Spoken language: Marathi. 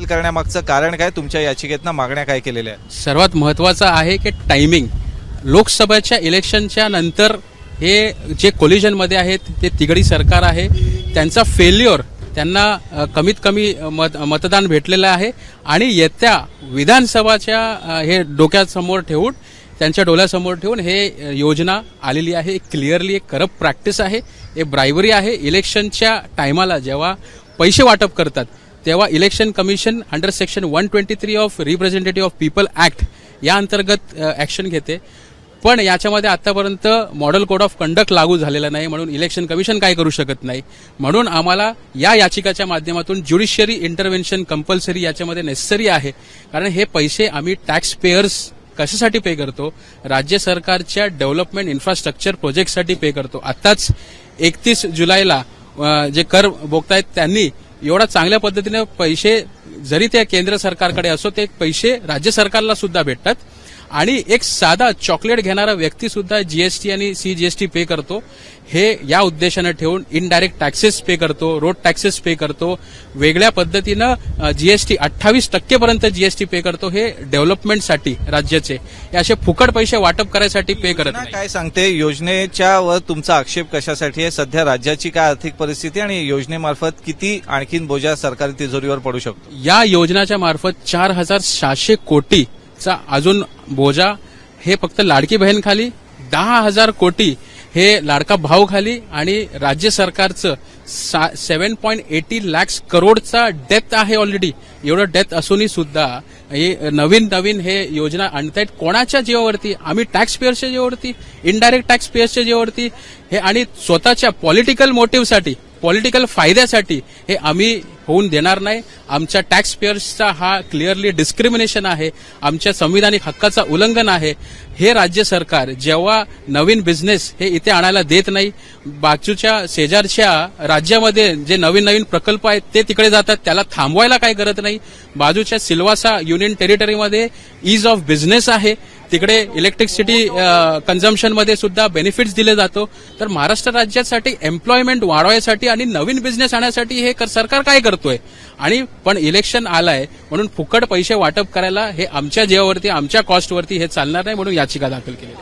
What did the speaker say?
दाखल करण्यामागचं कारण काय, तुमच्या याचिकेतनं मागण्या काय केलेल्या आहेत? सर्वात महत्त्वाचं आहे की टायमिंग. लोकसभेच्या इलेक्शनच्या नंतर हे जे कोलिजनमध्ये आहेत ते तिघडी सरकार आहे, त्यांचा फेल्युअर, त्यांना कमीत कमी मतदान भेटलेलं आहे आणि येत्या विधानसभाच्या हे डोक्यासमोर ठेवून, त्यांच्या डोळ्यासमोर ठेवून हे योजना आलेली आहे. क्लिअरली एक करप्ट प्रॅक्टिस आहे, हे ब्रायबरी आहे. इलेक्शनच्या टायमाला जेव्हा पैसे वाटप करतात तेव्हा election commission under section 123 of representative of people act या अंतर्गत ऍक्शन घेते. पण याच्यामध्ये आतापर्यंत मॉडेल कोड ऑफ कंडक्ट लागू झालेला नाही, म्हणून इलेक्शन कमिशन काय करू शकत नाही. म्हणून आम्हाला या याचिकाच्या माध्यमातून ज्युडिशियरी इंटरव्हेन्शन कंपल्सरी याच्यामध्ये नेसेसरी आहे. कारण हे पैसे आम्ही टॅक्स पेयर्स कशासाठी पे करतो? राज्य सरकारच्या डेव्हलपमेंट इन्फ्रास्ट्रक्चर प्रोजेक्टसाठी पे करतो. आताच 31 जुलैला जे कर भोगतायत त्यांनी एवढा चांगल्या पद्धतीने पैसे, जरी ते केंद्र सरकारकडे असो, ते पैसे राज्य सरकारला सुद्धा भेटतात. आणि एक साधा चॉकलेट घेणारा व्यक्ती सुद्धा जीएसटी आणि सीजीएसटी पे करतो. हे या ठेवून इनडायरेक्ट टॅक्सेस पे करतो, रोड टॅक्सेस पे करतो, वेगळ्या पद्धतीनं जीएसटी 28% पर्यंत जीएसटी पे करतो. हे डेव्हलपमेंटसाठी राज्याचे हे असे फुकट पैसे वाटप करायसाठी पे करत नाही. काय सांगते योजनेच्या वर तुमचा आक्षेप कशासाठी आहे? सध्या राज्याची काय आर्थिक परिस्थिती आणि योजनेमार्फत किती आणखीन बोजा सरकारी तिजोरीवर पडू शकतो? या योजनेच्या मार्फत 4600 कोटीचा अजून बोजा हे फक्त लाडकी बहीण खाली, 10,000 कोटी हे लाडका भाऊ खाली आणि राज्य सरकारचं 7.80 लाख करोडचा डेथ आहे ऑलरेडी. एवढं डेथ असूनही सुद्धा हे नवीन हे योजना आणतायत. कोणाच्या जीवावरती? आम्ही टॅक्स पेयर्सच्या जीवावरती, इनडायरेक्ट टॅक्स पेयर्सच्या जीवावरती हे, आणि स्वतःच्या पॉलिटिकल मोटिव्हसाठी, पॉलिटिकल फायद्यासाठी हे आम्ही होऊन देणार नाही. आमच्या टॅक्स पेयर्सचा हा क्लिअरली डिस्क्रिमिनेशन आहे, आमच्या संविधानिक हक्काचा उल्लंघन आहे. हे राज्य सरकार जेव्हा नवीन बिझनेस हे इथे आणायला देत नाही, बाजूच्या शेजारच्या राज्यामध्ये जे नवीन प्रकल्प आहेत ते तिकडे जातात, त्याला थांबवायला काय करत नाही. बाजूच्या सिल्वासा युनियन टेरिटरीमध्ये ईज ऑफ बिझनेस आहे, तिकडे इलेक्ट्रिसिटी कन्झम्पशनमध्ये सुद्धा बेनिफिट्स दिले जातो. तर महाराष्ट्र राज्यासाठी एम्प्लॉयमेंट वाढवायसाठी आणि नवीन बिझनेस आणण्यासाठी हे सरकार काय करतोय? आणि पण इलेक्शन आलाय म्हणून फुकट पैसे वाटप करायला हे आमच्या जीवावरती, आमच्या कॉस्टवरती हे चालणार नाही, म्हणून याचिका दाखल केली.